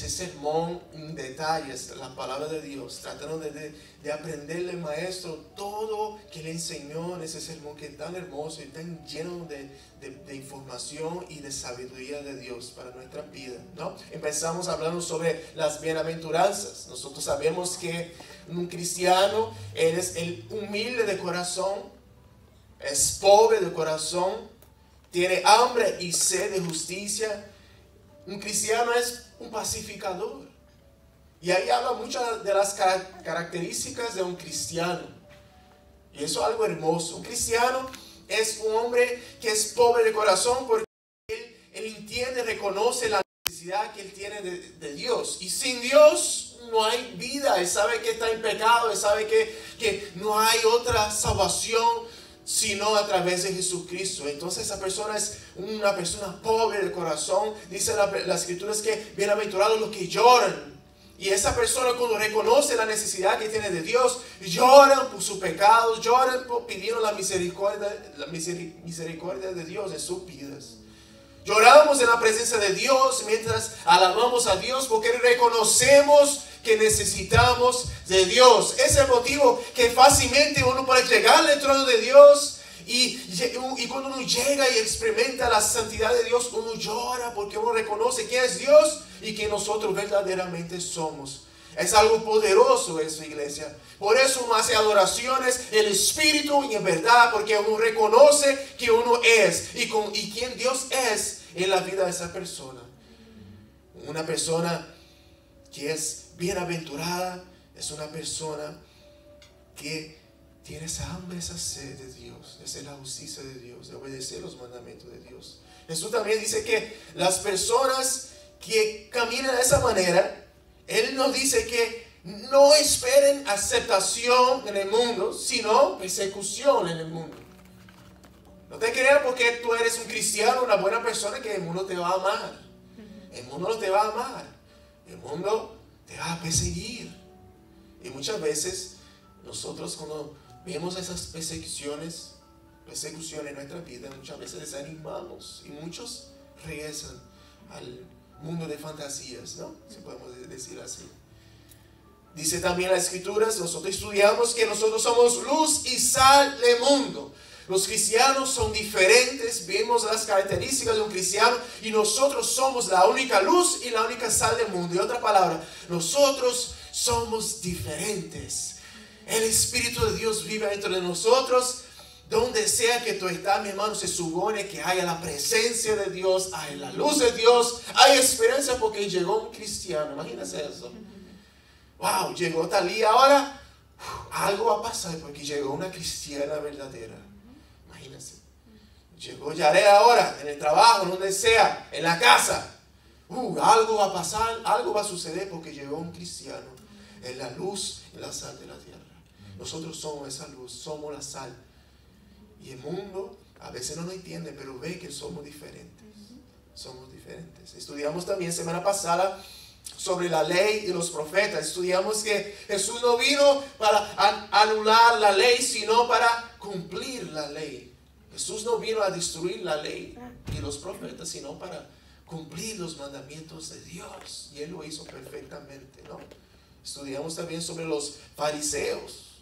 ese sermón en detalles, la palabra de Dios, tratando de aprenderle al maestro todo que le enseñó en ese sermón que es tan hermoso y tan lleno de información y de sabiduría de Dios para nuestra vida, ¿no? Empezamos hablando sobre las bienaventuranzas. Nosotros sabemos que un cristiano, él es el humilde de corazón, es pobre de corazón, tiene hambre y sed de justicia. Un cristiano es un pacificador. Y ahí habla muchas de las características de un cristiano. Y eso es algo hermoso. Un cristiano es un hombre que es pobre de corazón porque él entiende, reconoce la necesidad que él tiene de Dios. Y sin Dios no hay vida. Él sabe que está en pecado. Él sabe que no hay otra salvación sino a través de Jesucristo. Entonces esa persona es una persona pobre de corazón. Dice la escritura es que bienaventurados los que lloran. Y esa persona cuando reconoce la necesidad que tiene de Dios, lloran por sus pecados, lloran por pidiendo la misericordia de Dios en sus vidas. Lloramos en la presencia de Dios mientras alabamos a Dios porque reconocemos que necesitamos de Dios. Ese es el motivo que fácilmente uno puede llegar al trono de Dios y cuando uno llega y experimenta la santidad de Dios, uno llora porque uno reconoce quién es Dios y que nosotros verdaderamente somos. Es algo poderoso eso, iglesia. Por eso uno hace adoraciones en espíritu y en verdad, porque uno reconoce que uno es y quién Dios es en la vida de esa persona. Una persona que es bienaventurada es una persona que tiene esa hambre, esa sed de Dios, de hacer la justicia de Dios, de obedecer los mandamientos de Dios. Jesús también dice que las personas que caminan de esa manera, Él nos dice que no esperen aceptación en el mundo, sino persecución en el mundo. No te creas porque tú eres un cristiano, una buena persona, que el mundo te va a amar. El mundo no te va a amar. El mundo te va a perseguir. Y muchas veces nosotros cuando vemos esas persecuciones en nuestra vida, muchas veces desanimamos y muchos regresan al mundo de fantasías, ¿no? Si podemos decir así. Dice también las escrituras, nosotros estudiamos que nosotros somos luz y sal del mundo. Los cristianos son diferentes, vemos las características de un cristiano y nosotros somos la única luz y la única sal del mundo. Y otra palabra, nosotros somos diferentes. El Espíritu de Dios vive dentro de nosotros. Donde sea que tú estás, mi hermano, se supone que haya la presencia de Dios, hay la luz de Dios, hay esperanza porque llegó un cristiano. Imagínense eso. Wow, llegó Talí ahora. Algo va a pasar porque llegó una cristiana verdadera. Imagínense. Llegó Yared ahora, en el trabajo, donde sea, en la casa. Algo va a pasar, algo va a suceder porque llegó un cristiano. Es la luz y la sal de la tierra. Nosotros somos esa luz, somos la sal. Y el mundo a veces no nos entiende, pero ve que somos diferentes. Somos diferentes. Estudiamos también semana pasada sobre la ley y los profetas. Estudiamos que Jesús no vino para anular la ley, sino para cumplir la ley. Jesús no vino a destruir la ley y los profetas, sino para cumplir los mandamientos de Dios. Y Él lo hizo perfectamente, ¿no? Estudiamos también sobre los fariseos.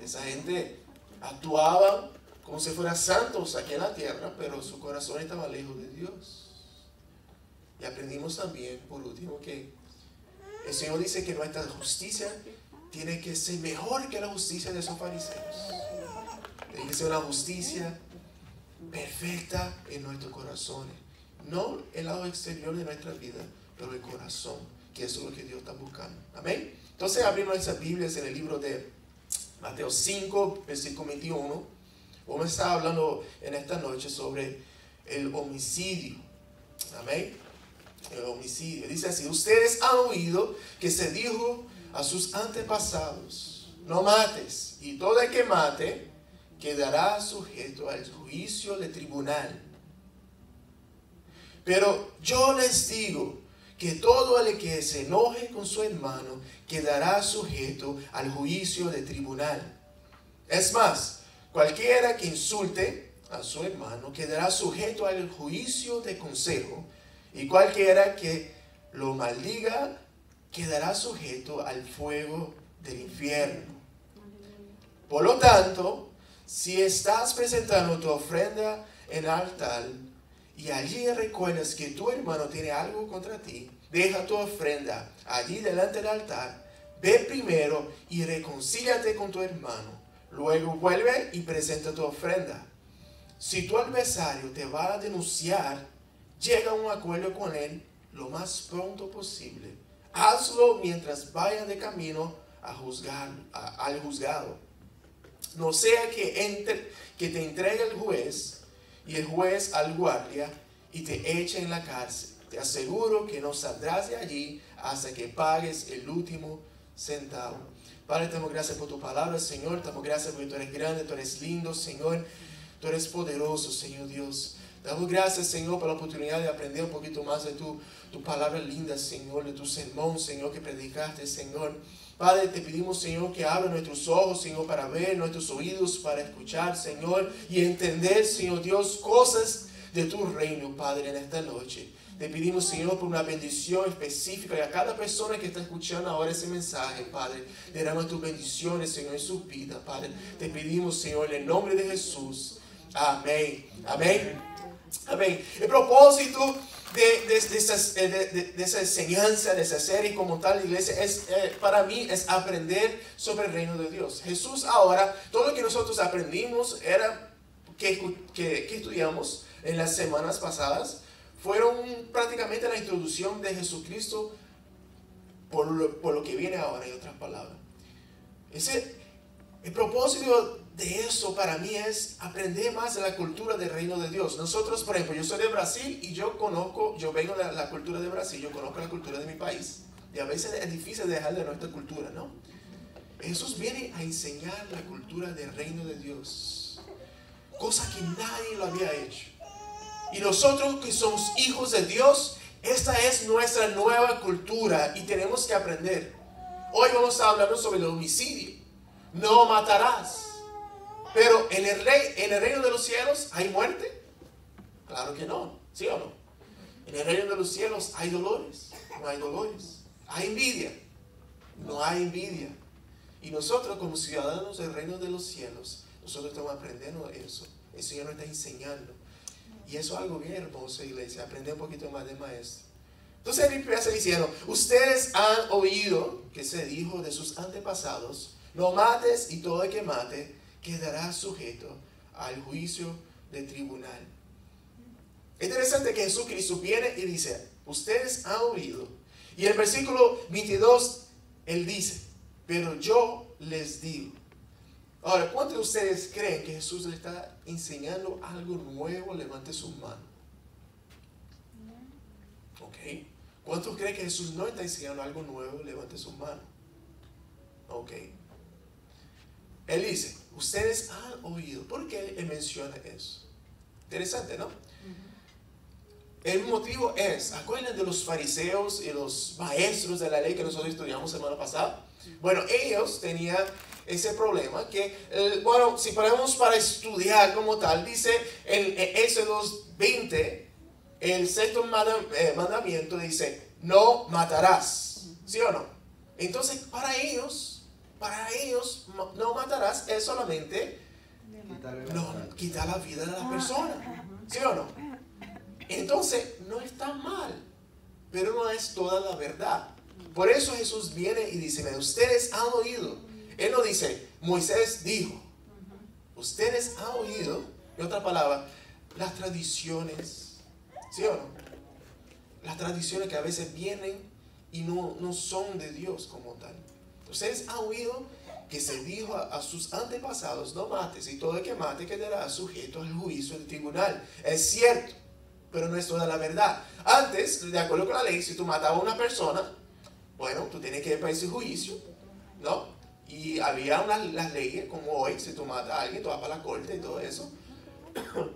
Esa gente actuaban como si fueran santos aquí en la tierra, pero su corazón estaba lejos de Dios. Y aprendimos también, por último, que el Señor dice que nuestra justicia tiene que ser mejor que la justicia de esos fariseos. Tiene que ser una justicia perfecta en nuestros corazones. No el lado exterior de nuestra vida, pero el corazón, que eso es lo que Dios está buscando. Amén. Entonces abrimos esas Biblias en el libro de Mateo 5, versículo 21. Vamos a estar hablando en esta noche sobre el homicidio. Amén. El homicidio. Dice así: ustedes han oído que se dijo a sus antepasados: no mates, y todo el que mate quedará sujeto al juicio de tribunal. Pero yo les digo que todo el que se enoje con su hermano quedará sujeto al juicio de tribunal. Es más, cualquiera que insulte a su hermano quedará sujeto al juicio de consejo, y cualquiera que lo maldiga, quedará sujeto al fuego del infierno. Por lo tanto, si estás presentando tu ofrenda en el altar y allí recuerdas que tu hermano tiene algo contra ti, deja tu ofrenda allí delante del altar, ve primero y reconcíliate con tu hermano. Luego vuelve y presenta tu ofrenda. Si tu adversario te va a denunciar, llega a un acuerdo con él lo más pronto posible. Hazlo mientras vaya de camino al juzgado. No sea que te entregue el juez y el juez al guardia y te eche en la cárcel. Te aseguro que no saldrás de allí hasta que pagues el último centavo. Padre, te damos gracias por tu palabra, Señor. Te damos gracias porque tú eres grande, tú eres lindo, Señor. Tú eres poderoso, Señor Dios. Te damos gracias, Señor, por la oportunidad de aprender un poquito más de tu palabra linda, Señor, de tu sermón, Señor, que predicaste, Señor. Padre, te pedimos, Señor, que abra nuestros ojos, Señor, para ver, nuestros oídos para escuchar, Señor, y entender, Señor Dios, cosas de tu reino, Padre, en esta noche. Te pedimos, Señor, por una bendición específica y a cada persona que está escuchando ahora ese mensaje, Padre. Derrama tus bendiciones, Señor, en su vida, Padre. Te pedimos, Señor, en el nombre de Jesús. Amén. Amén. Amén. El propósito de esa enseñanza, de esa serie como tal, iglesia, para mí es aprender sobre el reino de Dios. Jesús ahora, todo lo que nosotros aprendimos era que estudiamos en las semanas pasadas, fueron prácticamente la introducción de Jesucristo por lo que viene ahora, en otras palabras. El propósito de eso para mí es aprender más de la cultura del reino de Dios. Nosotros, por ejemplo, yo soy de Brasil y yo vengo de la cultura de Brasil, yo conozco la cultura de mi país. Y a veces es difícil dejar de nuestra cultura, ¿no? Jesús viene a enseñar la cultura del reino de Dios. Cosa que nadie lo había hecho. Y nosotros que somos hijos de Dios, esta es nuestra nueva cultura y tenemos que aprender. Hoy vamos a estar hablando sobre el homicidio. No matarás. Pero en el reino de los cielos hay muerte. Claro que no, ¿sí o no? En el reino de los cielos hay dolores. No hay dolores. Hay envidia. No hay envidia. Y nosotros como ciudadanos del reino de los cielos, nosotros estamos aprendiendo eso. El Señor nos está enseñando. Y eso es algo bien hermoso, iglesia. Aprender un poquito más de maestro. Entonces él empieza diciendo, ustedes han oído que se dijo de sus antepasados, no mates y todo el que mate quedará sujeto al juicio del tribunal. Es interesante que Jesucristo viene y dice, ustedes han oído. Y en el versículo 22, él dice, pero yo les digo. Ahora, ¿cuántos de ustedes creen que Jesús le está enseñando algo nuevo? Levante su mano. Ok. ¿Cuántos creen que Jesús no está enseñando algo nuevo? Levante su mano. Ok. Él dice, ustedes han oído. ¿Por qué él menciona eso? Interesante, ¿no? El motivo es, ¿acuerdan de los fariseos y los maestros de la ley que nosotros estudiamos semana pasada? Bueno, ellos tenían ese problema que, si ponemos para estudiar como tal, dice en Éxodo 20, el sexto mandamiento dice, no matarás, ¿sí o no? Entonces, para ellos, no matarás es solamente quitar la vida de la persona, ¿sí o no? Entonces, no está mal, pero no es toda la verdad. Por eso Jesús viene y dice, ustedes han oído. Él no dice, Moisés dijo. Ustedes han oído, en otra palabra, las tradiciones, ¿sí o no? Las tradiciones que a veces vienen y no son de Dios como tal. Ustedes han oído que se dijo a sus antepasados, no mates, y todo el que mate quedará sujeto al juicio del tribunal. Es cierto, pero no es toda la verdad. Antes, de acuerdo con la ley, si tú matabas a una persona, bueno, tú tienes que ir para ese juicio, ¿no? Y había las leyes, como hoy, si tú matas a alguien, tú vas para la corte y todo eso.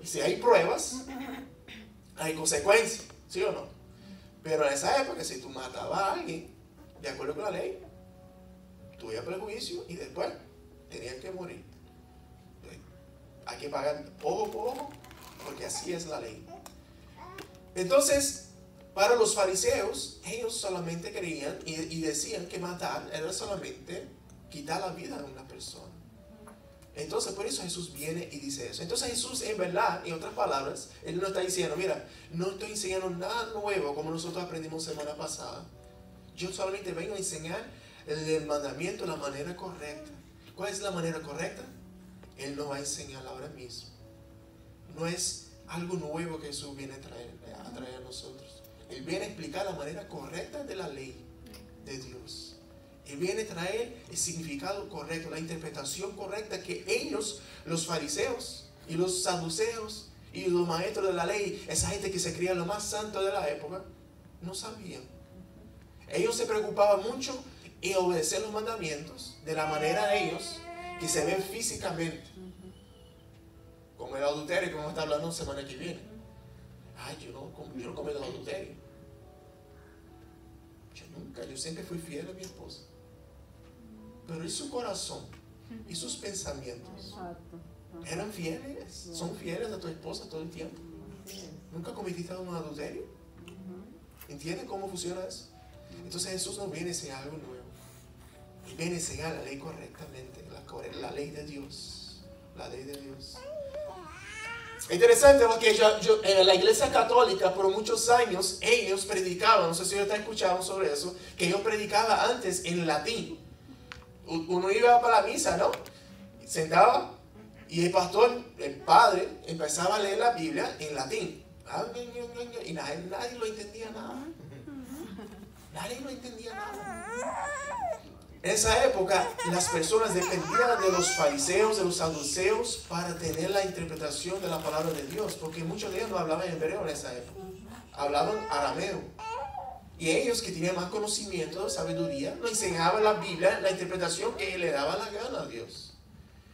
Y si hay pruebas, hay consecuencias, ¿sí o no? Pero en esa época, si tú matabas a alguien, de acuerdo con la ley, tú ibas para el juicio y después tenías que morir. Hay que pagar ojo por ojo, porque así es la ley. Entonces, Para los fariseos, ellos solamente creían y decían que matar era solamente quitar la vida de una persona. Entonces, por eso Jesús viene y dice eso. Entonces Jesús, en verdad, en otras palabras, Él no está diciendo, mira, no estoy enseñando nada nuevo como nosotros aprendimos semana pasada. Yo solamente vengo a enseñar el mandamiento de la manera correcta. ¿Cuál es la manera correcta? Él no va a enseñar ahora mismo. No es algo nuevo que Jesús viene a traer a nosotros. Él viene a explicar la manera correcta de la ley de Dios. Él viene a traer el significado correcto, la interpretación correcta que ellos, los fariseos y los saduceos y los maestros de la ley, esa gente que se creía lo más santo de la época, no sabían. Ellos se preocupaban mucho en obedecer los mandamientos de la manera de ellos que se ven físicamente. Como el adulterio que vamos a estar hablando la semana que viene. Ay, yo no cometo adulterio. Yo siempre fui fiel a mi esposa. Pero ¿y su corazón? ¿Y sus pensamientos? ¿Eran fieles? ¿Son fieles a tu esposa todo el tiempo? ¿Nunca cometiste un adulterio? ¿Entienden cómo funciona eso? Entonces Jesús no viene a enseñar algo nuevo. Él viene a enseñar la ley correctamente, la ley de Dios. La ley de Dios. Interesante porque yo en la iglesia católica por muchos años ellos predicaban, no sé si ustedes escucharon sobre eso, que ellos predicaban antes en latín. Uno iba para la misa, ¿no? Sentaba y el pastor, el padre, empezaba a leer la Biblia en latín. Y nadie lo entendía nada. Nadie lo entendía nada. En esa época, las personas dependían de los fariseos, de los saduceos, para tener la interpretación de la palabra de Dios. Porque muchos de ellos no hablaban hebreo en esa época. Hablaban arameo. Y ellos que tenían más conocimiento, sabiduría, nos enseñaban la Biblia, la interpretación que le daba la gana a Dios.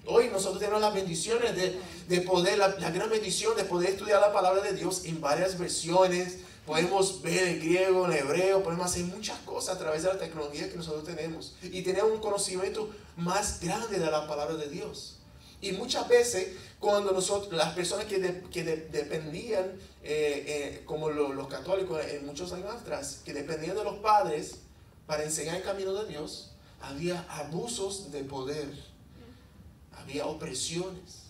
Hoy nosotros tenemos las bendiciones de poder, la gran bendición de poder estudiar la palabra de Dios en varias versiones. Podemos ver el griego, el hebreo, podemos hacer muchas cosas a través de la tecnología que nosotros tenemos. Y tenemos un conocimiento más grande de la palabra de Dios. Y muchas veces, cuando las personas que dependían, como los católicos en muchos años atrás, que dependían de los padres para enseñar el camino de Dios, había abusos de poder, había opresiones.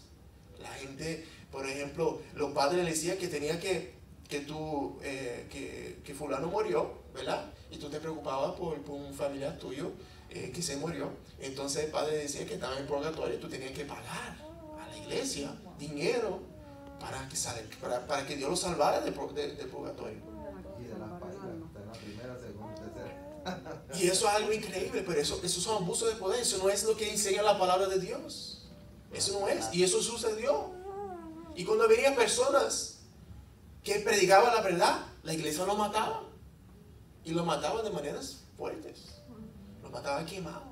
La gente, por ejemplo, los padres le decían que tenía que fulano murió, ¿verdad? Y tú te preocupabas por un familiar tuyo que se murió. Entonces el padre decía que estaba en purgatorio y tú tenías que pagar a la iglesia dinero para que Dios lo salvara del purgatorio. Y de las parejas, de la primera, segunda, tercera. Y eso es algo increíble, pero eso son abusos de poder. Eso no es lo que enseña la palabra de Dios. Eso no es. Y eso sucedió. Y cuando venían personas que predicaban la verdad, la iglesia lo mataba. Y lo mataban de maneras fuertes. Lo mataban quemados.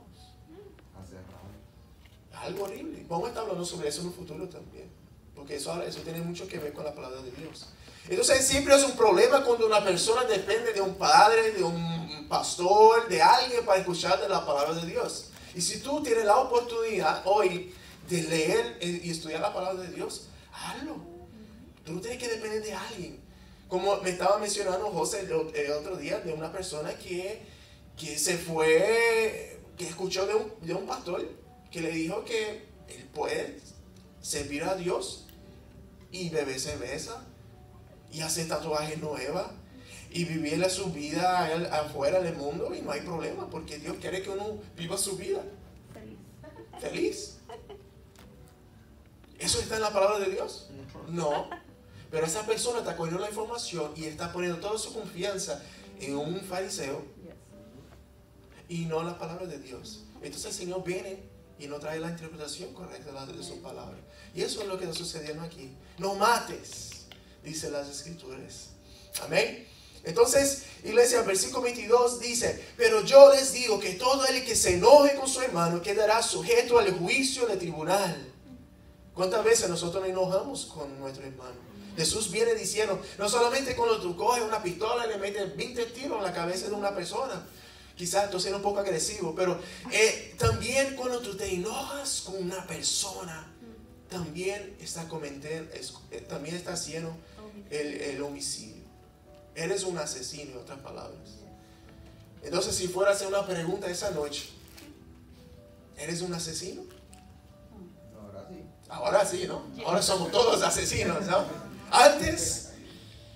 Algo horrible. Vamos a estar hablando sobre eso en un futuro también. Porque eso tiene mucho que ver con la palabra de Dios. Entonces siempre es un problema cuando una persona depende de un padre, de un pastor, de alguien para escuchar de la palabra de Dios. Y si tú tienes la oportunidad hoy de leer y estudiar la palabra de Dios, hazlo. Tú no tienes que depender de alguien. Como me estaba mencionando José el otro día, de una persona que se fue, que escuchó de un pastor que le dijo que él puede servir a Dios y beber cerveza y hacer tatuajes nuevas y vivir su vida afuera del mundo, y no hay problema porque Dios quiere que uno viva su vida feliz. ¿Eso está en la palabra de Dios? No. Pero esa persona está cogiendo la información y está poniendo toda su confianza en un fariseo y no en la palabra de Dios. Entonces el Señor viene y no trae la interpretación correcta de su palabra. Y eso es lo que está sucediendo aquí. No mates, dice las Escrituras. Amén. Entonces, iglesia, versículo 22 dice: pero yo les digo que todo el que se enoje con su hermano quedará sujeto al juicio del tribunal. ¿Cuántas veces nosotros nos enojamos con nuestro hermano? Jesús viene diciendo, no solamente cuando tú coges una pistola y le metes 20 tiros en la cabeza de una persona, quizás tú seas un poco agresivo, pero también cuando tú te enojas con una persona, también está haciendo el homicidio. Eres un asesino, en otras palabras. Entonces, si fuera a hacer una pregunta esa noche, ¿eres un asesino? Ahora sí. Ahora sí, ¿no? Ahora somos todos asesinos, ¿no? Antes,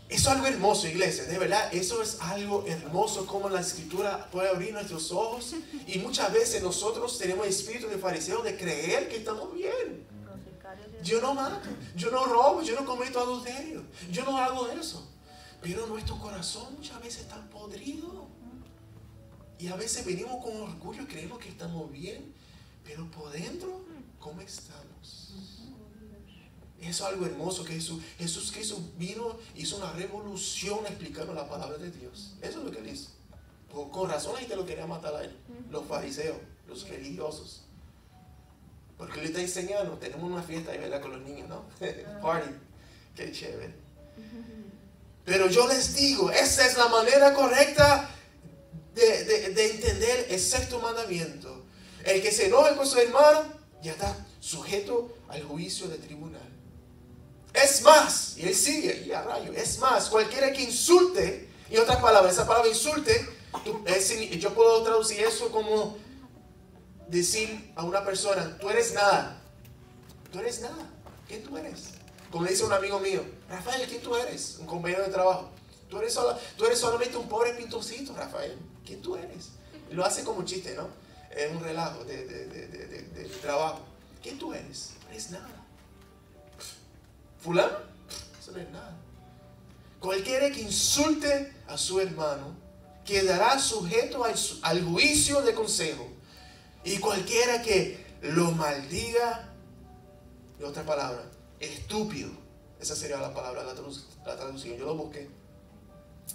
eso es algo hermoso, iglesia, de verdad, eso es algo hermoso, como la escritura puede abrir nuestros ojos, y muchas veces nosotros tenemos espíritu de fariseo de creer que estamos bien. Yo no mato, yo no robo, yo no cometo adulterio, yo no hago eso. Pero nuestro corazón muchas veces está podrido. Y a veces venimos con orgullo y creemos que estamos bien, pero por dentro, ¿cómo estamos? Eso es algo hermoso que Jesús Cristo vino, hizo una revolución explicando la palabra de Dios. Eso es lo que él hizo. Con razón la gente lo quería matar a él. Los fariseos, los religiosos. Porque él está enseñando, tenemos una fiesta ahí, ¿verdad? Con los niños, ¿no? Party. Qué chévere. Pero yo les digo, esa es la manera correcta de entender el sexto mandamiento. El que se enoje con su hermano ya está sujeto al juicio del tribunal. Es más, y él sigue, y a rayo, es más, cualquiera que insulte, y otras palabras, esa palabra insulte, yo puedo traducir eso como decir a una persona, tú eres nada. Tú eres nada. ¿Quién tú eres? Como le dice un amigo mío, Rafael, ¿quién tú eres? Un compañero de trabajo. Tú eres solamente un pobre pintorcito, Rafael. ¿Quién tú eres? Y lo hace como un chiste, ¿no? Es un relajo de trabajo. ¿Quién tú eres? No eres nada. ¿Fulano? Eso no es nada. Cualquiera que insulte a su hermano quedará sujeto al juicio de consejo. Y cualquiera que lo maldiga, en otra palabra, estúpido, esa sería la palabra, la traducción, yo lo busqué,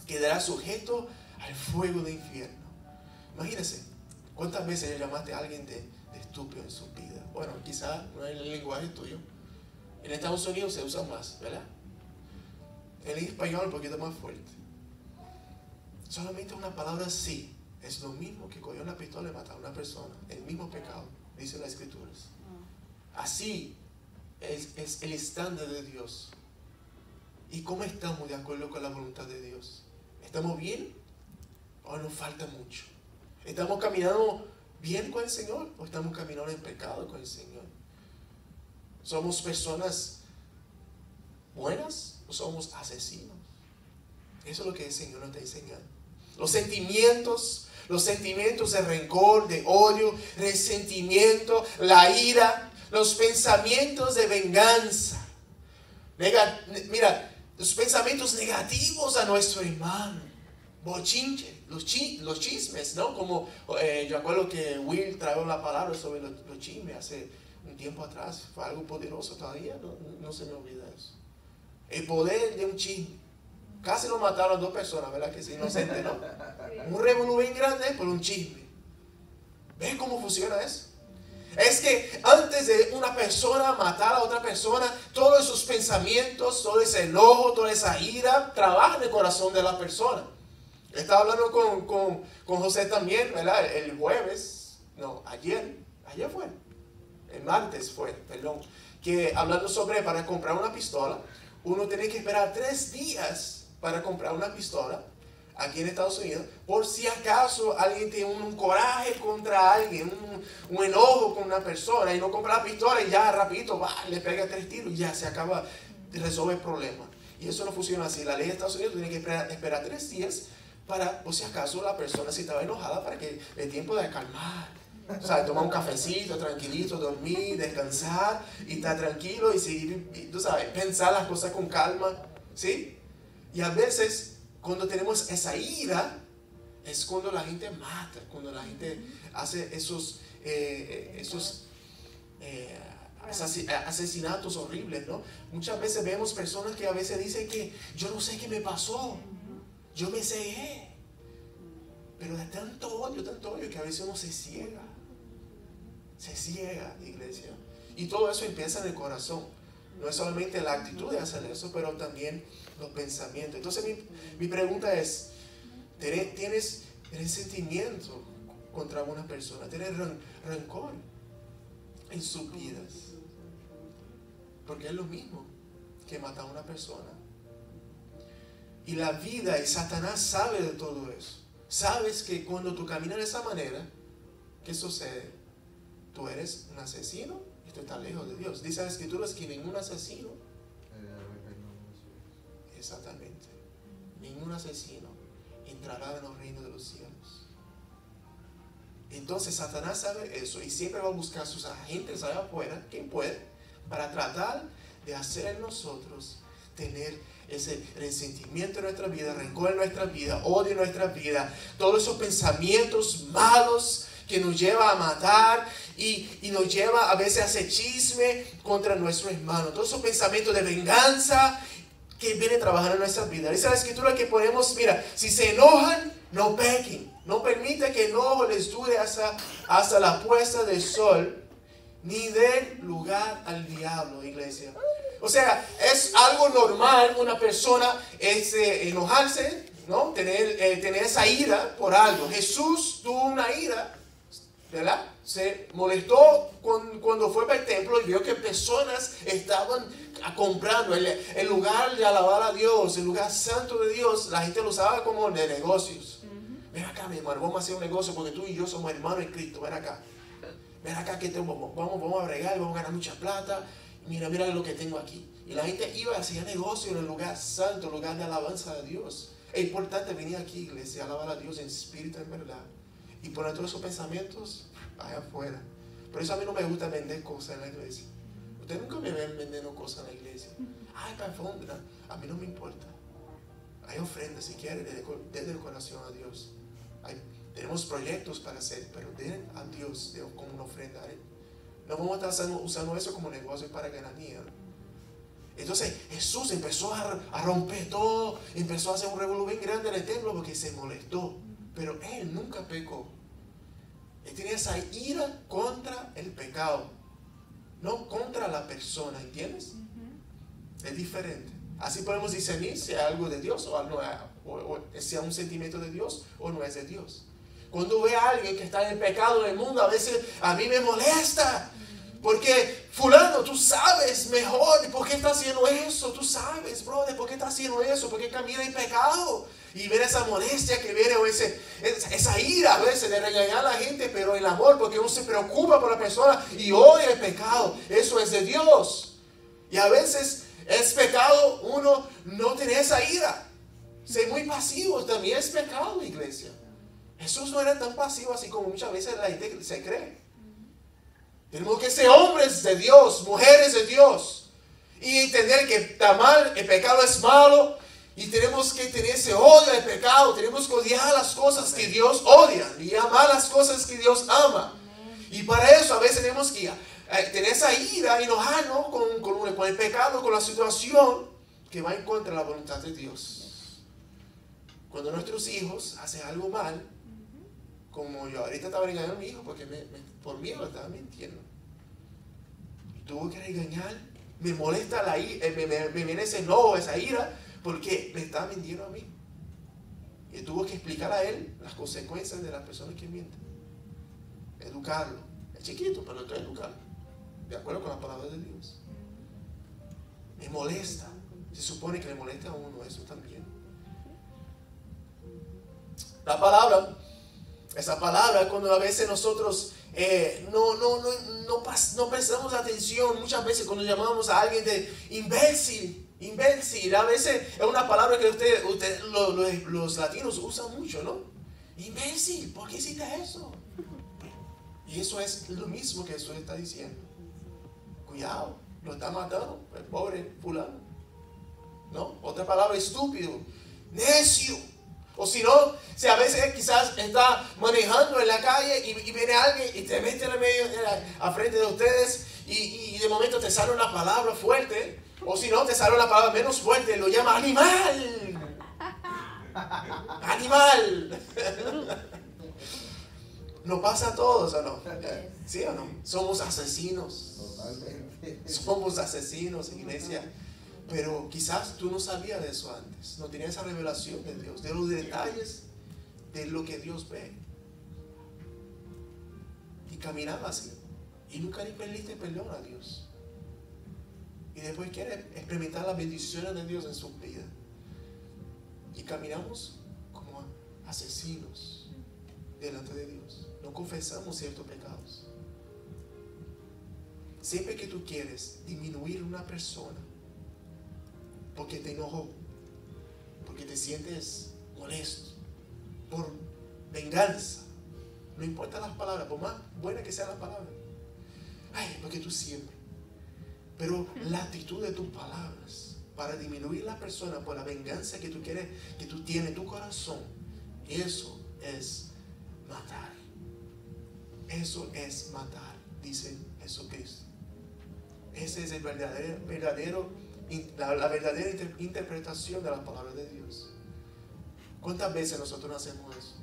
quedará sujeto al fuego del infierno. Imagínense, ¿cuántas veces le llamaste a alguien de estúpido en su vida? Bueno, quizás no es el lenguaje tuyo. En Estados Unidos se usa más, ¿verdad? En español un poquito más fuerte. Solamente una palabra sí es lo mismo que coger una pistola y matar a una persona. El mismo pecado, dicen las escrituras. Así es el estándar de Dios. ¿Y cómo estamos de acuerdo con la voluntad de Dios? ¿Estamos bien o nos falta mucho? ¿Estamos caminando bien con el Señor o estamos caminando en pecado con el Señor? ¿Somos personas buenas o somos asesinos? Eso es lo que el Señor nos está enseñando. Los sentimientos de rencor, de odio, resentimiento, la ira, los pensamientos de venganza. Mira, los pensamientos negativos a nuestro hermano. Bochinche, los chismes, ¿no? Como yo acuerdo que Will trajo la palabra sobre los chismes hace un tiempo atrás. Fue algo poderoso todavía, no se me olvida eso. El poder de un chisme. Casi lo mataron 2 personas, ¿verdad? Que es inocente, ¿no? Un revolú bien grande por un chisme. ¿Ven cómo funciona eso? Es que antes de una persona matar a otra persona, todos esos pensamientos, todo ese enojo, toda esa ira, trabaja en el corazón de la persona. Estaba hablando con José también, ¿verdad? El jueves, no, ayer fue, el martes fue, perdón, que hablando sobre para comprar una pistola, uno tiene que esperar 3 días para comprar una pistola aquí en Estados Unidos, por si acaso alguien tiene un coraje contra alguien, un enojo con una persona y no compra la pistola y ya rapidito le pega 3 tiros y ya se acaba de resolver el problema. Y eso no funciona así. La ley de Estados Unidos tiene que esperar 3 días para, por si acaso la persona si estaba enojada, para que le dé tiempo de calmar. O sea, tomar un cafecito, tranquilito, dormir, descansar y estar tranquilo y seguir, tú sabes, pensar las cosas con calma, ¿sí? Y a veces, cuando tenemos esa ira, es cuando la gente mata, cuando la gente hace esos asesinatos horribles, ¿no? Muchas veces vemos personas que a veces dicen que yo no sé qué me pasó, yo me cegué. Pero de tanto odio que a veces uno se ciega, iglesia. Y todo eso empieza en el corazón. No es solamente la actitud de hacer eso, pero también los pensamientos. Entonces mi pregunta es, ¿tienes sentimiento contra una persona? ¿Tienes rencor en sus vidas? Porque es lo mismo que matar a una persona. Y la vida, y Satanás sabe de todo eso. Sabes que cuando tú caminas de esa manera, ¿qué sucede? Tú eres un asesino y tú estás lejos de Dios. Dice la Escritura que ningún asesino, exactamente, ningún asesino entrará en los reinos de los cielos. Entonces Satanás sabe eso y siempre va a buscar sus agentes allá afuera, quien puede, para tratar de hacer en nosotros tener ese resentimiento en nuestra vida, rencor en nuestra vida, odio en nuestra vida, todos esos pensamientos malos que nos lleva a matar y nos lleva a veces a hacer chisme contra nuestro hermano, todos esos pensamientos de venganza que vienen trabajando en nuestra vida. Dice la Escritura que podemos, mira, si se enojan, no pequen, no permita que el enojo les dure hasta la puesta del sol, ni den lugar al diablo, iglesia. O sea, es algo normal una persona enojarse, ¿no? Tener esa ira por algo. Jesús tuvo una ira, ¿verdad? Se molestó cuando fue para el templo y vio que personas estaban comprando el lugar de alabar a Dios, el lugar santo de Dios. La gente lo usaba como de negocios. Ven acá, mi hermano, vamos a hacer un negocio porque tú y yo somos hermanos en Cristo. Ven acá que vamos a bregar y vamos a ganar mucha plata. Mira lo que tengo aquí. Y la gente iba a hacer negocio en el lugar santo, el lugar de alabanza a Dios. Es importante venir aquí, iglesia, a alabar a Dios en espíritu, en verdad. Y poner todos esos pensamientos allá afuera. Por eso a mí no me gusta vender cosas en la iglesia. Ustedes nunca me ven vendiendo cosas en la iglesia. Ay, para ofrenda. A mí no me importa. Hay ofrendas, si quieren, desde el corazón a Dios. Tenemos proyectos para hacer, pero den a Dios como una ofrenda a Él. No vamos a estar usando eso como negocio para ganar dinero. Entonces Jesús empezó a romper todo, empezó a hacer un revolú bien grande en el templo porque se molestó. Pero Él nunca pecó. Él tenía esa ira contra el pecado, no contra la persona, ¿entiendes? Es diferente. Así podemos discernir si es algo de Dios o sea un sentimiento de Dios o no es de Dios. Cuando ve a alguien que está en el pecado en el mundo, a veces a mí me molesta. Porque fulano, tú sabes mejor por qué está haciendo eso. Tú sabes, brother, por qué está haciendo eso. Por qué camina en pecado. Y ver esa molestia que viene, o esa ira a veces de regañar a la gente, pero el amor, porque uno se preocupa por la persona y odia el pecado. Eso es de Dios. Y a veces es pecado uno no tener esa ira. Ser muy pasivo también es pecado, iglesia. Jesús no era tan pasivo así como muchas veces la gente se cree. Tenemos que ser hombres de Dios, mujeres de Dios, y entender que está mal, el pecado es malo, y tenemos que tener ese odio al pecado. Tenemos que odiar las cosas que Dios odia y amar las cosas que Dios ama. Y para eso a veces tenemos que tener esa ira, enojarnos con el pecado, con la situación que va en contra de la voluntad de Dios. Cuando nuestros hijos hacen algo mal, como yo ahorita estaba regañando a mi hijo porque por miedo estaba mintiendo. Y tuvo que regañar. Me molesta la ira, me viene ese enojo, esa ira, porque me estaba mintiendo a mí. Y tuvo que explicar a él las consecuencias de las personas que mienten. Educarlo. Es chiquito, pero estoy educando. De acuerdo con la palabra de Dios. Me molesta. Se supone que le molesta a uno eso también. La palabra. Esa palabra, cuando a veces nosotros no prestamos atención, muchas veces cuando llamamos a alguien de imbécil, a veces es una palabra que los latinos usan mucho, ¿no? Imbécil, ¿por qué hiciste eso? Y eso es lo mismo que Jesús está diciendo. Cuidado, lo está matando el pobre fulano, ¿no? Otra palabra, estúpido, necio. O si no, si a veces quizás está manejando en la calle y viene alguien y te mete en el medio, a frente de ustedes y de momento te sale una palabra fuerte. O si no, te sale una palabra menos fuerte, lo llama animal. Animal. ¿No pasa a todos o no? ¿Sí o no? Somos asesinos. Totalmente. Somos asesinos, iglesia. Pero quizás tú no sabías de eso antes. No tenías esa revelación de Dios, de los detalles de lo que Dios ve. Y caminabas así. Y nunca ni pediste perdón a Dios. Y después quieres experimentar las bendiciones de Dios en su vida. Y caminamos como asesinos delante de Dios. No confesamos ciertos pecados. Siempre que tú quieres disminuir una persona porque te enojó, porque te sientes molesto, por venganza, no importa las palabras, por más buenas que sean las palabras, ay, porque tú siempre, pero la actitud de tus palabras para disminuir la persona por la venganza que tú quieres, que tú tienes en tu corazón, eso es matar. Eso es matar, dice Jesucristo. Ese es la verdadera interpretación de la palabra de Dios. ¿Cuántas veces nosotros no hacemos eso?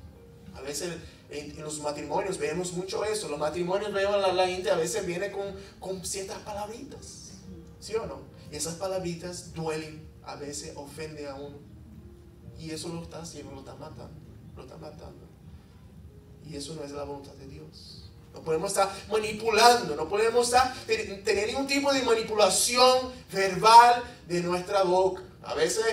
A veces en los matrimonios vemos mucho eso. Los matrimonios vemos la gente a veces viene con ciertas palabritas, ¿sí o no? Y esas palabritas duelen, a veces ofenden a uno. Y eso lo está haciendo, lo está matando. Y eso no es la voluntad de Dios. No podemos estar manipulando, no podemos tener ningún tipo de manipulación verbal de nuestra boca. A veces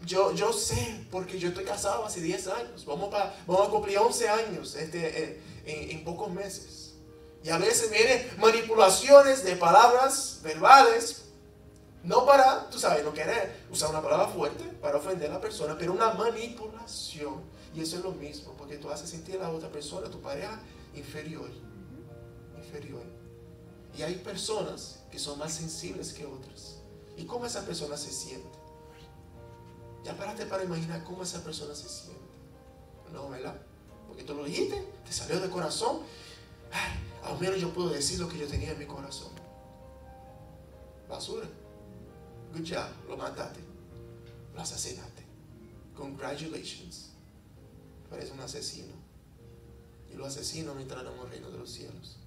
yo sé, porque yo estoy casado hace 10 años. Vamos a cumplir 11 años en pocos meses. Y a veces vienen manipulaciones de palabras verbales, no para, tú sabes, no querer usar una palabra fuerte para ofender a la persona, pero una manipulación. Y eso es lo mismo, porque tú haces sentir a la otra persona, a tu pareja, inferior. Y hay personas que son más sensibles que otras. ¿Y cómo esa persona se siente? Ya párate para imaginar cómo esa persona se siente. No, ¿verdad? Porque tú lo dijiste, te salió de corazón. Ay, al menos yo puedo decir lo que yo tenía en mi corazón. Basura. Good job, lo mataste. Lo asesinaste. Congratulations. Eres un asesino. Y los asesinos no entrarán al reino de los cielos.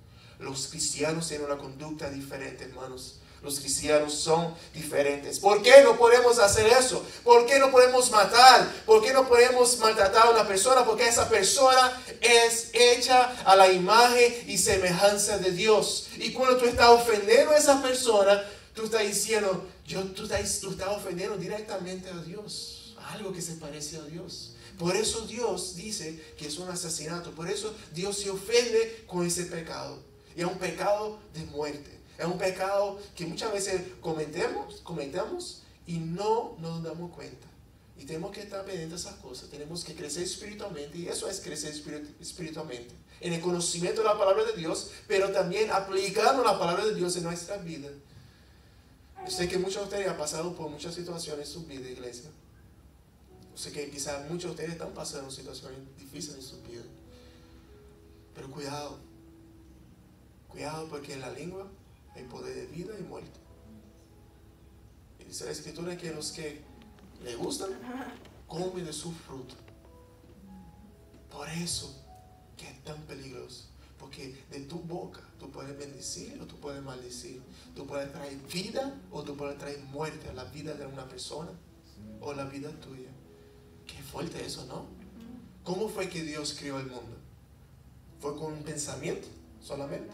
Los cristianos tienen una conducta diferente, hermanos. Los cristianos son diferentes. ¿Por qué no podemos hacer eso? ¿Por qué no podemos matar? ¿Por qué no podemos maltratar a una persona? Porque esa persona es hecha a la imagen y semejanza de Dios. Y cuando tú estás ofendiendo a esa persona, tú estás diciendo, tú estás ofendiendo directamente a Dios. Algo que se parece a Dios. Por eso Dios dice que es un asesinato. Por eso Dios se ofende con ese pecado. Y es un pecado de muerte. Es un pecado que muchas veces cometemos y no nos damos cuenta. Y tenemos que estar pendientes de esas cosas. Tenemos que crecer espiritualmente. Y eso es crecer espiritualmente. En el conocimiento de la palabra de Dios, pero también aplicando la palabra de Dios en nuestra vida. Yo sé que muchos de ustedes han pasado por muchas situaciones en su vida, iglesia. Yo sé que quizás muchos de ustedes están pasando situaciones difíciles en su vida. Pero cuidado. Cuidado, porque en la lengua hay poder de vida y muerte. Y dice la Escritura que los que le gustan comen de su fruto. Por eso que es tan peligroso. Porque de tu boca tú puedes bendecir o tú puedes maldecir. Tú puedes traer vida o tú puedes traer muerte a la vida de una persona o la vida tuya. Qué fuerte eso, ¿no? ¿Cómo fue que Dios creó el mundo? ¿Fue con un pensamiento solamente?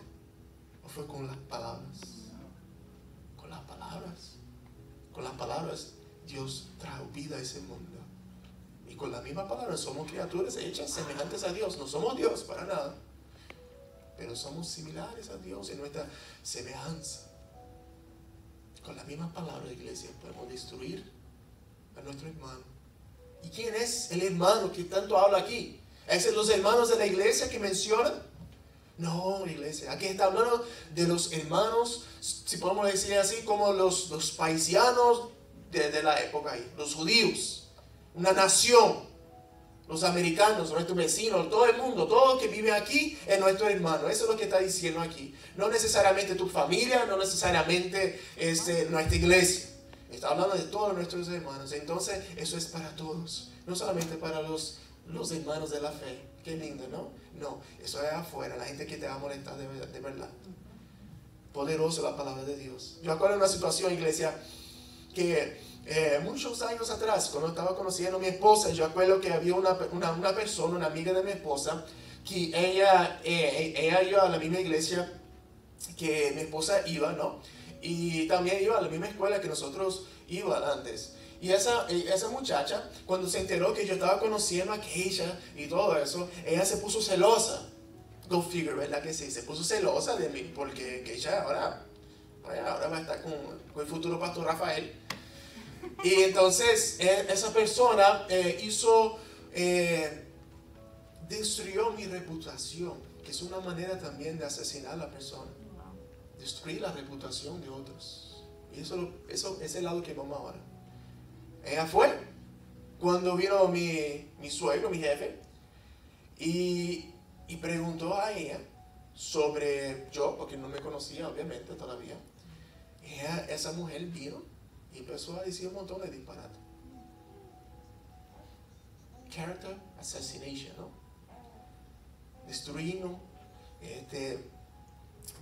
¿O fue con las palabras? Con las palabras. Con las palabras Dios trajo vida a ese mundo. Y con la misma palabra somos criaturas hechas semejantes a Dios. No somos Dios para nada. Pero somos similares a Dios en nuestra semejanza. Con la misma palabra, iglesia, podemos destruir a nuestro hermano. ¿Y quién es el hermano que tanto habla aquí? ¿Es los hermanos de la iglesia que mencionan? No, iglesia. Aquí está hablando de los hermanos, si podemos decir así, como los paisianos de la época ahí, los judíos, una nación, los americanos, nuestros vecinos, todo el mundo, todo que vive aquí es nuestro hermano. Eso es lo que está diciendo aquí. No necesariamente tu familia, no necesariamente nuestra iglesia. Está hablando de todos nuestros hermanos. Entonces, eso es para todos. No solamente para los hermanos de la fe. Qué lindo, ¿no? No, eso es afuera. La gente que te va a molestar de verdad. Poderoso la palabra de Dios. Yo acuerdo de una situación, iglesia, que muchos años atrás, cuando estaba conociendo a mi esposa, yo acuerdo que había una persona, una amiga de mi esposa, que ella iba a la misma iglesia que mi esposa iba, ¿no? Y también iba a la misma escuela que nosotros íbamos antes. Y esa muchacha, cuando se enteró que yo estaba conociendo a Keisha y todo eso, ella se puso celosa. Go figure, ¿verdad que sí? Se puso celosa de mí porque Keisha ahora va a estar con el futuro pastor Rafael. Y entonces esa persona destruyó mi reputación, que es una manera también de asesinar a la persona. Destruir la reputación de otros. Y eso es el lado que vamos ahora. Ella fue cuando vino mi suegro, mi jefe, y preguntó a ella sobre yo, porque no me conocía obviamente todavía. Esa mujer vino y empezó a decir un montón de disparates. Character assassination, ¿no? Destruyendo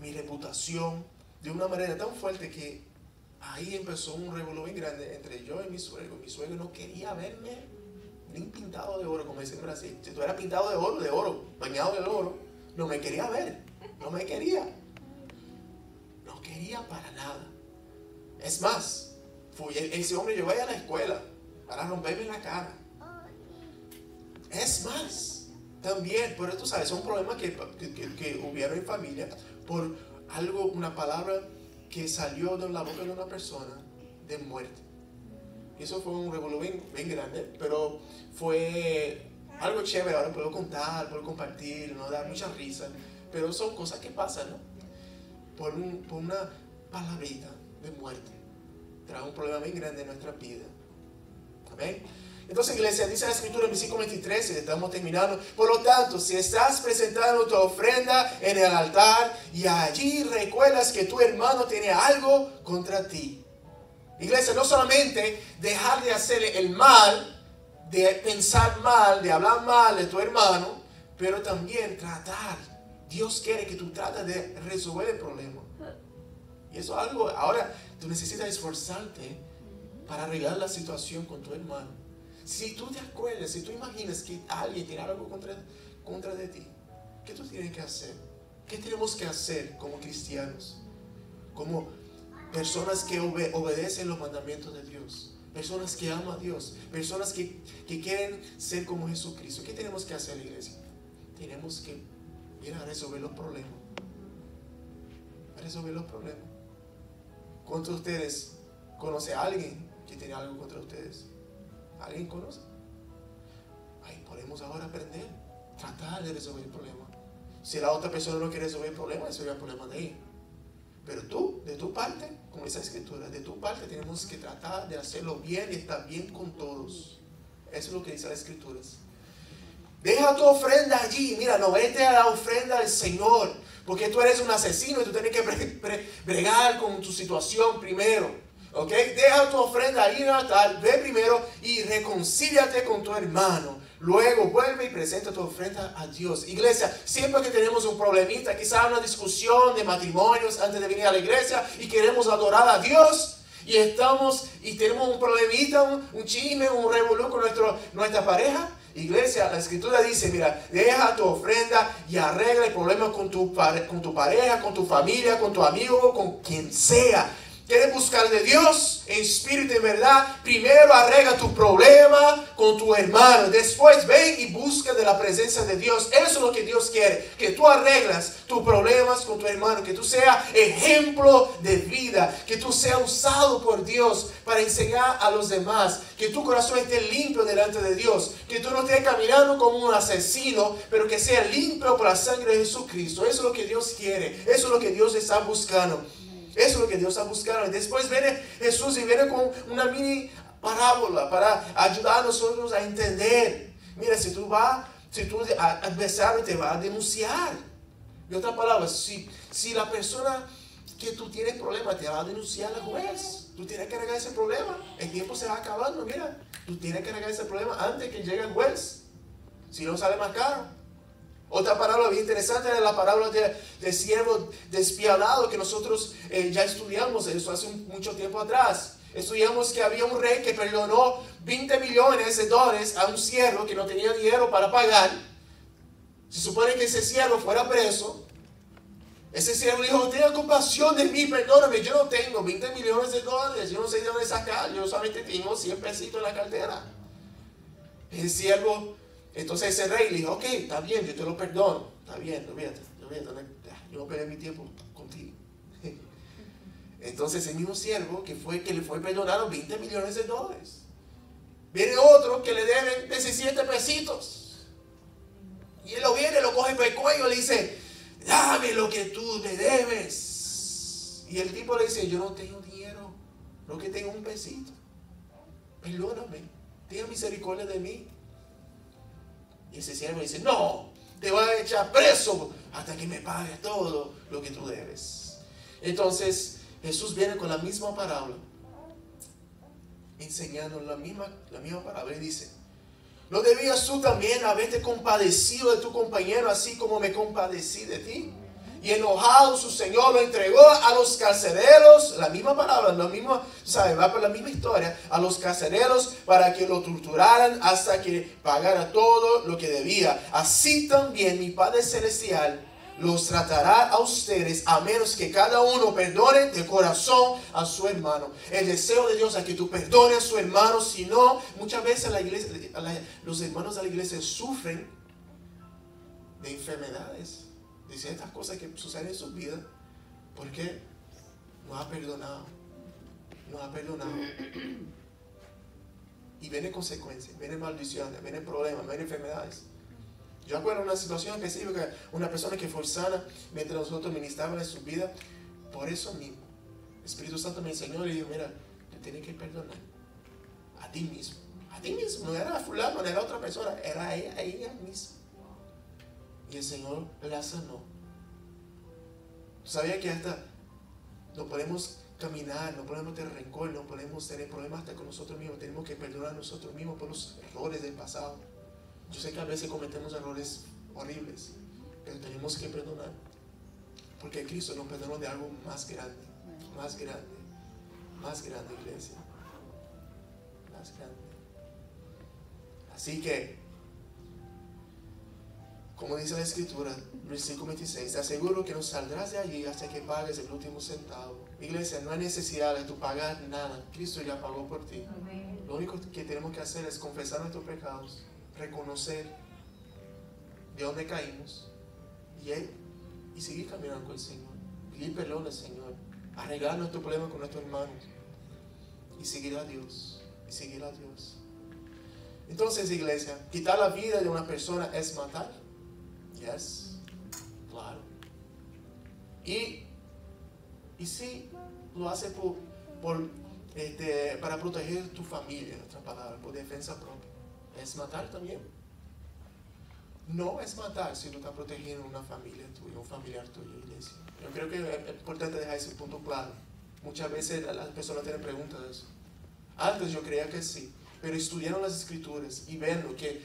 mi reputación de una manera tan fuerte que ahí empezó un revolú bien grande entre yo y mi suegro. Mi suegro no quería verme ni pintado de oro, como dicen en Brasil. Si tú eras pintado de oro, bañado de oro, no me quería ver. No me quería. No quería para nada. Es más, ese hombre llegó a la escuela para romperme la cara. Es más, también, pero tú sabes, son problemas que hubieron en familia por algo, una palabra que salió de la boca de una persona de muerte. Y eso fue un revolú bien grande, pero fue algo chévere. Ahora puedo contar, puedo compartir, no dar mucha risa, pero son cosas que pasan, ¿no? Por una palabrita de muerte trae un problema bien grande en nuestra vida. Amén. Entonces, iglesia, dice la escritura en versículo 23, y estamos terminando. Por lo tanto, si estás presentando tu ofrenda en el altar y allí recuerdas que tu hermano tiene algo contra ti. Iglesia, no solamente dejar de hacerle el mal, de pensar mal, de hablar mal de tu hermano, pero también tratar. Dios quiere que tú trates de resolver el problema. Y eso es algo, ahora tú necesitas esforzarte para arreglar la situación con tu hermano. Si tú te acuerdas, si tú imaginas que alguien tiene algo contra de ti, ¿qué tú tienes que hacer? ¿Qué tenemos que hacer como cristianos? Como personas que obedecen los mandamientos de Dios, personas que aman a Dios, personas que quieren ser como Jesucristo. ¿Qué tenemos que hacer, iglesia? Tenemos que ir a resolver los problemas. A resolver los problemas. ¿Cuántos de ustedes conocen a alguien que tiene algo contra ustedes? ¿Alguien conoce? Ahí podemos ahora aprender, tratar de resolver el problema. Si la otra persona no quiere resolver el problema, eso es el problema de ella. Pero tú, de tu parte, como dice la escritura, de tu parte tenemos que tratar de hacerlo bien y estar bien con todos. Eso es lo que dice la escritura. Deja tu ofrenda allí. Mira, no vete a la ofrenda del Señor, porque tú eres un asesino y tú tienes que bregar con tu situación primero. ¿Ok? Deja tu ofrenda ahí en el altar, ve primero y reconcíliate con tu hermano. Luego vuelve y presenta tu ofrenda a Dios. Iglesia, siempre que tenemos un problemita, quizá una discusión de matrimonios antes de venir a la iglesia y queremos adorar a Dios y tenemos un problemita, un chisme, un revolú con nuestra pareja. Iglesia, la escritura dice, mira, deja tu ofrenda y arregla el problema con tu pareja, con tu familia, con tu amigo, con quien sea. ¿Quieres buscar de Dios en espíritu y en verdad? Primero arregla tu problema con tu hermano. Después ven y busca de la presencia de Dios. Eso es lo que Dios quiere. Que tú arreglas tus problemas con tu hermano. Que tú seas ejemplo de vida. Que tú seas usado por Dios para enseñar a los demás. Que tu corazón esté limpio delante de Dios. Que tú no estés caminando como un asesino, pero que sea limpio por la sangre de Jesucristo. Eso es lo que Dios quiere. Eso es lo que Dios está buscando. Eso es lo que Dios está buscando. Y después viene Jesús y viene con una mini parábola para ayudar a nosotros a entender. Mira, si tu adversario te va a denunciar. En otras palabras, si la persona que tú tienes problema te va a denunciar al juez, tú tienes que arreglar ese problema. El tiempo se va acabando, mira. Tú tienes que arreglar ese problema antes que llegue el juez. Si no, sale más caro. Otra parábola bien interesante era la parábola de siervo despiadado que nosotros ya estudiamos eso hace mucho tiempo atrás. Estudiamos que había un rey que perdonó $20 millones a un siervo que no tenía dinero para pagar. Se supone que ese siervo fuera preso Ese siervo dijo, tenga compasión de mí, perdóname, yo no tengo $20 millones, yo no sé de dónde sacar, yo solamente tengo 100 pesitos en la cartera. El siervo, entonces ese rey le dijo, ok, está bien, yo te lo perdono, está bien, olvídate, yo no perdí mi tiempo contigo. Entonces el mismo siervo que le fue perdonado $20 millones, viene otro que le deben 17 pesitos. Y él lo viene, lo coge por el cuello y le dice, dame lo que tú me debes. Y el tipo le dice, yo no tengo dinero, lo que tengo un pesito. Perdóname, tenga misericordia de mí. Y ese siervo dice, no, te voy a echar preso hasta que me pagues todo lo que tú debes. Entonces Jesús viene con la misma parábola, enseñando la misma parábola, y dice, ¿no debías tú también haberte compadecido de tu compañero así como me compadecí de ti? Y enojado su señor lo entregó a los carceleros, la misma palabra, lo mismo, ¿sabe? Va por la misma historia, a los carceleros para que lo torturaran hasta que pagara todo lo que debía. Así también mi Padre Celestial los tratará a ustedes, a menos que cada uno perdone de corazón a su hermano. El deseo de Dios es que tú perdones a su hermano, si no, muchas veces la iglesia, los hermanos de la iglesia sufren de enfermedades, de ciertas cosas que suceden en su vida, porque no ha perdonado. Y vienen consecuencias, vienen maldiciones, vienen problemas, vienen enfermedades. Yo acuerdo una situación específica, una persona que fue sana mientras nosotros ministrábamos en su vida. Por eso mismo, el Espíritu Santo me enseñó y dijo, mira, tú tienes que perdonar a ti mismo. A ti mismo, no era a fulano, no era otra persona, era ella misma. Y el Señor la sanó. ¿Sabía que hasta no podemos caminar, no podemos tener rencor, no podemos tener problemas hasta con nosotros mismos? Tenemos que perdonar a nosotros mismos por los errores del pasado. Yo sé que a veces cometemos errores horribles, pero tenemos que perdonar, porque Cristo nos perdonó de algo más grande, iglesia, más grande. Así que, como dice la Escritura, versículo 26, te aseguro que no saldrás de allí hasta que pagues el último centavo. Iglesia, no hay necesidad de tú pagar nada, Cristo ya pagó por ti. Lo único que tenemos que hacer es confesar nuestros pecados, reconocer de dónde caímos y seguir caminando con el Señor, pedir perdón al Señor, arreglar nuestro problema con nuestros hermanos y seguir a Dios, Entonces, iglesia, quitar la vida de una persona es matar. Yes, claro. Y sí, lo hace para proteger tu familia, en otras palabras, por defensa propia. Es matar también. No es matar si tú estás protegiendo una familia tuya, un familiar tuyo, iglesia. Yo creo que es importante dejar ese punto claro. Muchas veces las personas tienen preguntas de eso. Antes yo creía que sí, pero estudiaron las escrituras y ven que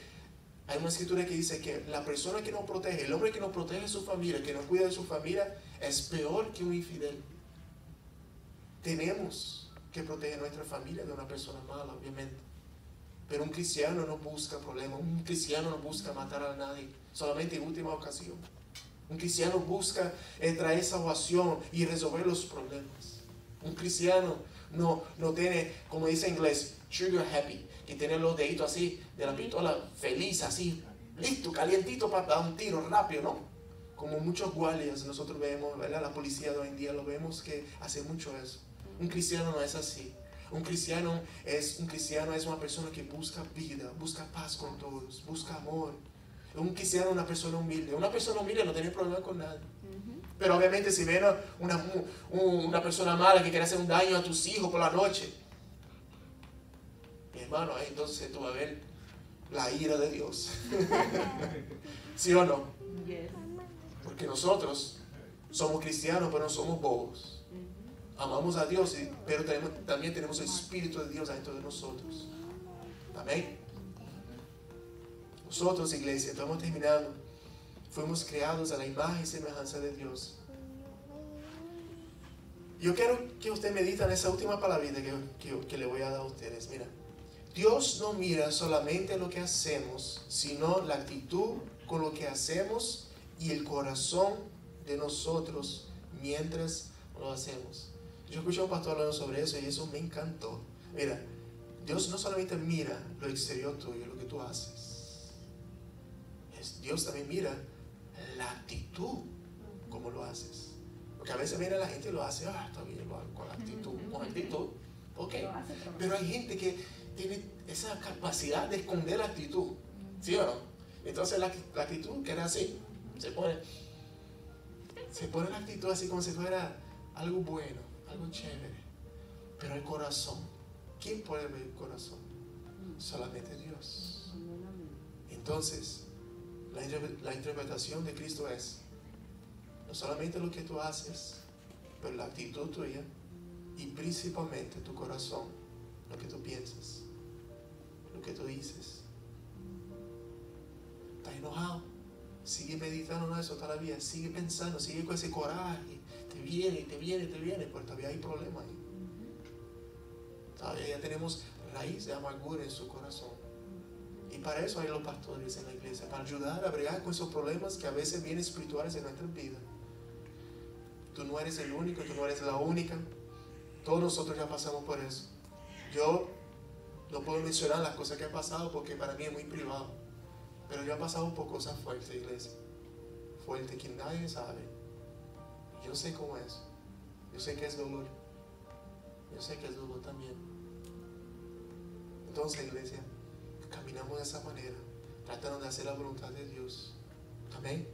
hay una escritura que dice que la persona que no protege, el hombre que no protege a su familia, que no cuida de su familia, es peor que un infidel. Tenemos que proteger nuestra familia de una persona mala, obviamente. Pero un cristiano no busca problemas, un cristiano no busca matar a nadie, solamente en última ocasión. Un cristiano busca traer salvación y resolver los problemas. Un cristiano no tiene, como dice en inglés, trigger happy, que tiene los deditos así de la pistola feliz, así, listo, calientito para dar un tiro rápido, ¿no? Como muchos guardias nosotros vemos, ¿verdad? La policía de hoy en día lo vemos que hace mucho eso. Un cristiano no es así. Un cristiano es una persona que busca vida, busca paz con todos, busca amor. Un cristiano es una persona humilde. Una persona humilde no tiene problema con nadie. Pero obviamente si ven una persona mala que quiere hacer un daño a tus hijos por la noche, mi hermano, ahí entonces tú vas a ver la ira de Dios. ¿Sí o no? Porque nosotros somos cristianos, pero no somos bobos. Amamos a Dios, pero también tenemos el Espíritu de Dios dentro de nosotros. Amén. Nosotros, iglesia, estamos terminando. Fuimos creados a la imagen y semejanza de Dios. Yo quiero que usted medite en esa última palabrita que le voy a dar a ustedes. Mira, Dios no mira solamente lo que hacemos, sino la actitud con lo que hacemos y el corazón de nosotros mientras lo hacemos. Yo escuché a un pastor hablando sobre eso y eso me encantó. Mira, Dios no solamente mira lo exterior tuyo, lo que tú haces. Dios también mira la actitud, cómo lo haces. Porque a veces viene la gente y lo hace, está bien, lo hago con actitud, ok. Pero hay gente que tiene esa capacidad de esconder la actitud, ¿sí o no? Entonces la actitud queda así, se pone la actitud así como si fuera algo bueno, algo chévere. Pero el corazón, ¿quién puede ver el corazón? Solamente Dios. Entonces, la interpretación de Cristo es no solamente lo que tú haces, pero la actitud tuya y principalmente tu corazón, lo que tú piensas, lo que tú dices. ¿Estás enojado? Sigue meditando en eso todavía, sigue pensando, sigue con ese coraje. Te viene, pues todavía hay problema ahí. Todavía ya tenemos raíz de amargura en su corazón. Y para eso hay los pastores en la iglesia, para ayudar a bregar con esos problemas que a veces vienen espirituales en nuestras vidas. Tú no eres el único, tú no eres la única. Todos nosotros ya pasamos por eso. Yo no puedo mencionar las cosas que he pasado porque para mí es muy privado. Pero yo he pasado por cosas fuertes, iglesia. Fuertes que nadie sabe. Yo sé cómo es. Yo sé que es dolor. Yo sé que es dolor también. Entonces, iglesia, caminamos de esa manera, tratando de hacer la voluntad de Dios. Amén.